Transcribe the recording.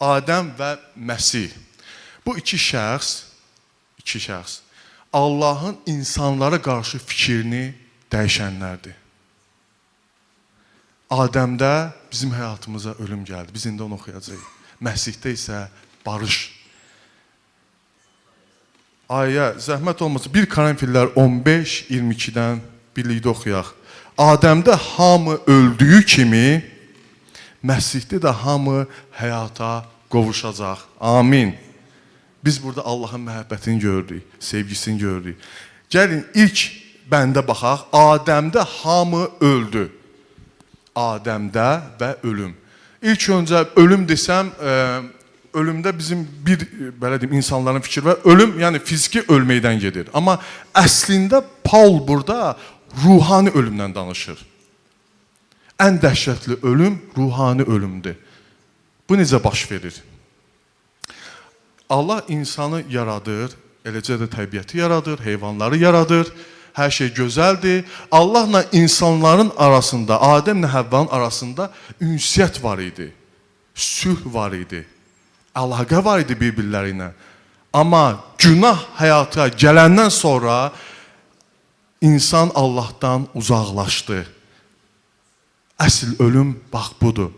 Adəm və Məsih. Bu iki şəxs Allahın insanlara qarşı fikrini dəyişənlərdir. Adəmdə bizim həyatımıza ölüm gəldi. Biz indi onu oxuyacağıq. Məsihdə isə barış. Ayə, zəhmət olmasa 1 Korinfillər 15-22-dən birlikdə oxuyaq. Adəmdə hamı öldüyü kimi, Məsihdə də hamı həyata qovuşacaq. Amin. Biz burada Allahın məhəbbətini gördük, sevgisini gördük. Gəlin ilk bəndə baxaq. Adəmdə hamı öldü. Adəmdə və ölüm. İlk öncə ölüm desəm, ölümdə bizim belə deyim, insanların fikri var. Ölüm, yəni fiziki ölməkdən gedir. Amma əslində Paul burada ruhani ölümdən danışır. Ən dəhşətli ölüm ruhani ölümdür. Bu necə baş verir? Allah insanı yaradır, eləcə də təbiəti yaradır, heyvanları yaradır. Hər şey gözəldir. Allahla insanların arasında, Adəmlə Həvvanın arasında ünsiyyət var idi. Sülh var idi. Əlaqə var idi bir-birləri ilə. Amma günah həyata gələndən sonra insan Allahdan uzaqlaşdı. Əsl ölüm bax budur.